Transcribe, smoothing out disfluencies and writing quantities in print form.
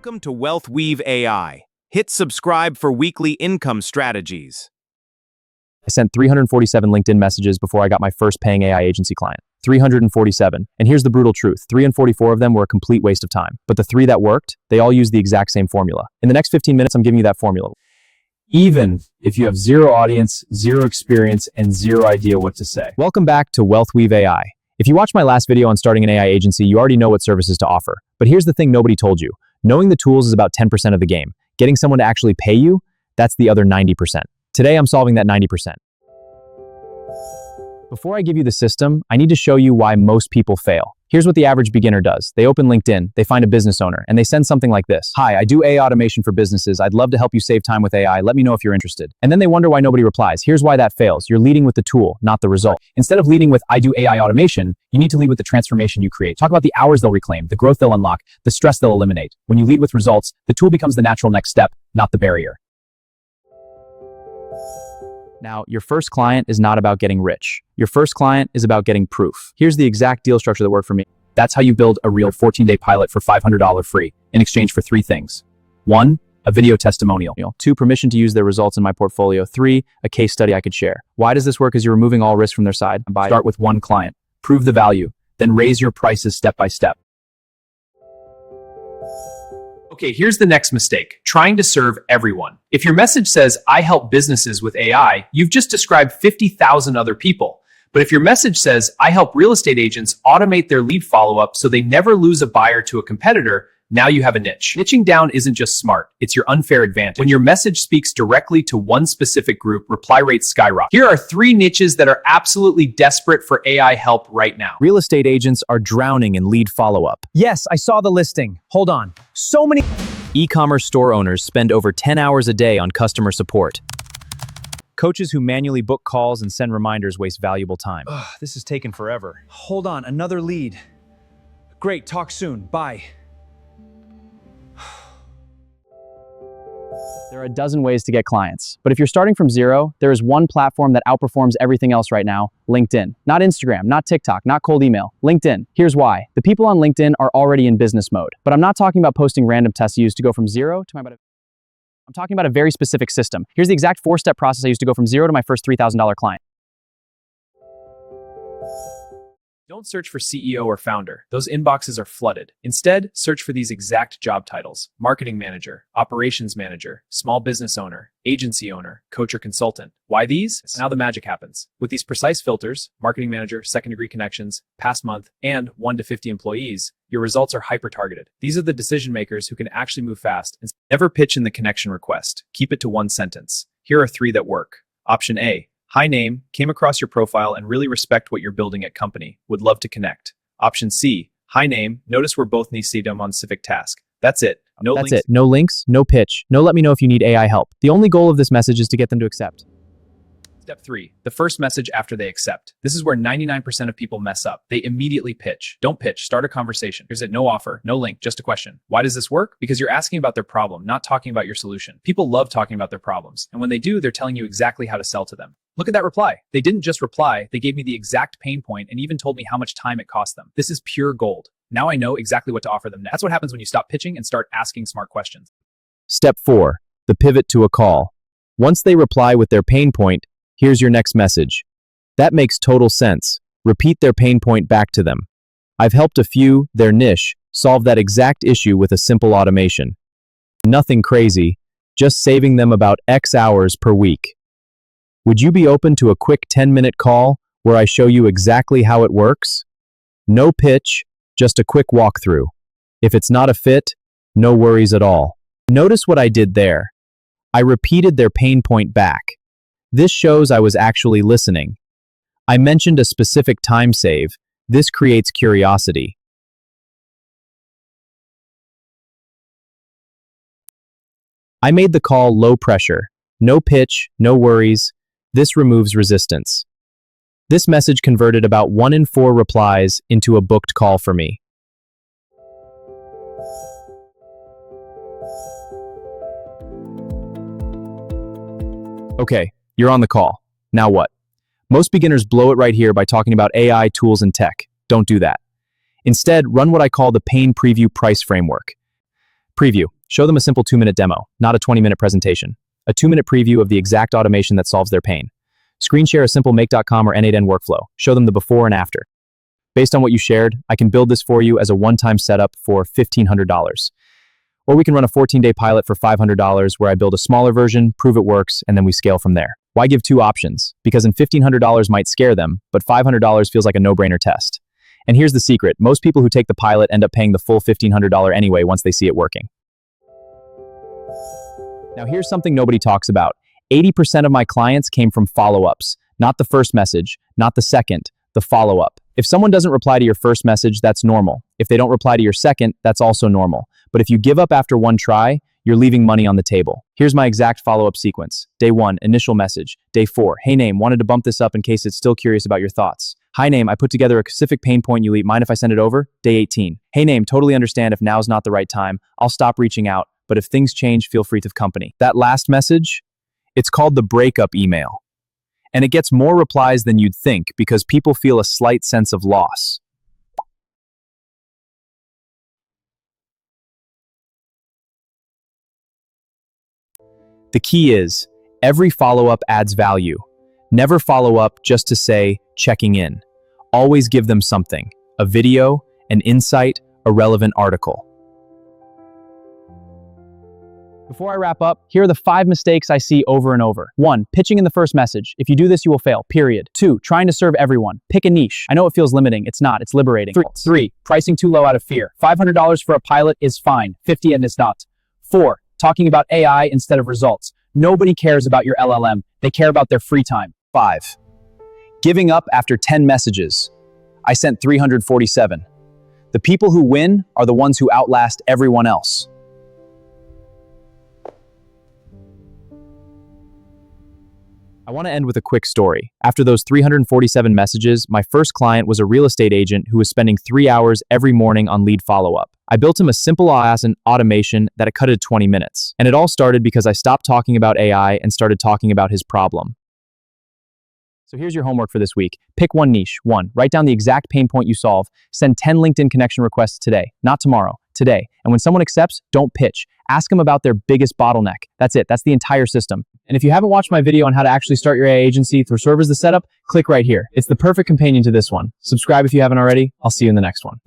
Welcome to WealthWeaveAI. Hit subscribe for weekly income strategies. I sent 347 LinkedIn messages before I got my first paying AI agency client. 347. And here's the brutal truth. 344 of them were a complete waste of time. But the 3 that worked, they all used the exact same formula. In the next 15 minutes, I'm giving you that formula. Even if you have zero audience, zero experience, and zero idea what to say. Welcome back to WealthWeaveAI. If you watched my last video on starting an AI agency, you already know what services to offer. But here's the thing nobody told you. Knowing the tools is about 10% of the game. Getting someone to actually pay you, that's the other 90%. Today, I'm solving that 90%. Before I give you the system, I need to show you why most people fail. Here's what the average beginner does. They open LinkedIn, they find a business owner, and they send something like this. Hi, I do AI automation for businesses. I'd love to help you save time with AI. Let me know if you're interested. And then they wonder why nobody replies. Here's why that fails. You're leading with the tool, not the result. Instead of leading with, I do AI automation, you need to lead with the transformation you create. Talk about the hours they'll reclaim, the growth they'll unlock, the stress they'll eliminate. When you lead with results, the tool becomes the natural next step, not the barrier. Now, your first client is not about getting rich. Your first client is about getting proof. Here's the exact deal structure that worked for me. That's how you build a real 14-day pilot for $500 free in exchange for 3 things. 1, a video testimonial. 2, permission to use their results in my portfolio. 3, a case study I could share. Why does this work? As you're removing all risk from their side. Start with 1 client, prove the value, then raise your prices step by step. Okay, here's the next mistake, trying to serve everyone. If your message says, I help businesses with AI, you've just described 50,000 other people. But if your message says, I help real estate agents automate their lead follow-up so they never lose a buyer to a competitor, now you have a niche. Niching down isn't just smart, it's your unfair advantage. When your message speaks directly to one specific group, reply rates skyrocket. Here are 3 niches that are absolutely desperate for AI help right now. Real estate agents are drowning in lead follow-up. Yes, I saw the listing. Hold on. So many e-commerce store owners spend over 10 hours a day on customer support. Coaches who manually book calls and send reminders waste valuable time. This is taking forever. Hold on, another lead. Great, talk soon. Bye. There are a dozen ways to get clients. But if you're starting from zero, there is one platform that outperforms everything else right now, LinkedIn. Not Instagram, not TikTok, not cold email. LinkedIn. Here's why. The people on LinkedIn are already in business mode. But I'm not talking about posting random tests used to go from zero to I'm talking about a very specific system. Here's the exact 4-step process I used to go from zero to my first $3,000 client. Don't search for CEO or founder. Those inboxes are flooded. Instead, search for these exact job titles: marketing manager, operations manager, small business owner, agency owner, coach or consultant. Why these? Now the magic happens. With these precise filters, marketing manager, second-degree connections, past month, and 1 to 50 employees, your results are hyper-targeted. These are the decision makers who can actually move fast. And never pitch in the connection request. Keep it to 1 sentence. Here are 3 that work. Option A. Hi name, came across your profile and really respect what you're building at company. Would love to connect. Option C. Hi name, notice we're both niche-dom on civic task. That's it. No links. No links, no pitch, no let me know if you need AI help. The only goal of this message is to get them to accept. Step 3, the first message after they accept. This is where 99% of people mess up. They immediately pitch. Don't pitch, start a conversation. Here's it, no offer, no link, just a question. Why does this work? Because you're asking about their problem, not talking about your solution. People love talking about their problems. And when they do, they're telling you exactly how to sell to them. Look at that reply. They didn't just reply, they gave me the exact pain point and even told me how much time it cost them. This is pure gold. Now I know exactly what to offer them. That's what happens when you stop pitching and start asking smart questions. Step 4, the pivot to a call. Once they reply with their pain point, here's your next message. That makes total sense. Repeat their pain point back to them. I've helped a few, their niche, solve that exact issue with a simple automation. Nothing crazy, just saving them about X hours per week. Would you be open to a quick 10-minute call where I show you exactly how it works? No pitch, just a quick walkthrough. If it's not a fit, no worries at all. Notice what I did there. I repeated their pain point back. This shows I was actually listening. I mentioned a specific time save. This creates curiosity. I made the call low pressure. No pitch, no worries. This removes resistance. This message converted about 1 in 4 replies into a booked call for me. Okay, you're on the call. Now what? Most beginners blow it right here by talking about AI, tools, and tech. Don't do that. Instead, run what I call the pain preview price framework. Preview. Show them a simple 2-minute demo, not a 20-minute presentation. A 2-minute preview of the exact automation that solves their pain. Screen share a simple make.com or N8N workflow. Show them the before and after. Based on what you shared, I can build this for you as a one-time setup for $1,500. Or we can run a 14-day pilot for $500 where I build a smaller version, prove it works, and then we scale from there. Why give two options? Because $1,500 might scare them, but $500 feels like a no-brainer test. And here's the secret. Most people who take the pilot end up paying the full $1,500 anyway once they see it working. Now here's something nobody talks about. 80% of my clients came from follow-ups. Not the first message, not the second, the follow-up. If someone doesn't reply to your first message, that's normal. If they don't reply to your second, that's also normal. But if you give up after one try, you're leaving money on the table. Here's my exact follow-up sequence. Day 1, initial message. Day 4, hey name, wanted to bump this up in case it's still curious about your thoughts. Hi name, I put together a specific pain point you mind if I send it over? Day 18. Hey name, totally understand if now's not the right time. I'll stop reaching out, but if things change, feel free to company. That last message, it's called the breakup email. And it gets more replies than you'd think because people feel a slight sense of loss. The key is, every follow-up adds value. Never follow up just to say, checking in. Always give them something, a video, an insight, a relevant article. Before I wrap up, here are the 5 mistakes I see over and over. 1, pitching in the first message. If you do this, you will fail, period. 2, trying to serve everyone. Pick a niche. I know it feels limiting. It's not. It's liberating. 3, pricing too low out of fear. $500 for a pilot is fine. $50 and it's not. 4, talking about AI instead of results. Nobody cares about your LLM. They care about their free time. 5, giving up after 10 messages. I sent 347. The people who win are the ones who outlast everyone else. I want to end with a quick story. After those 347 messages, my first client was a real estate agent who was spending 3 hours every morning on lead follow-up. I built him a simple automation that it cut to 20 minutes. And it all started because I stopped talking about AI and started talking about his problem. So here's your homework for this week. Pick one niche. 1, write down the exact pain point you solve. Send 10 LinkedIn connection requests today, not tomorrow, today. And when someone accepts, don't pitch. Ask them about their biggest bottleneck. That's it. That's the entire system. And if you haven't watched my video on how to actually start your AI agency through servers the setup, click right here. It's the perfect companion to this one. Subscribe if you haven't already. I'll see you in the next one.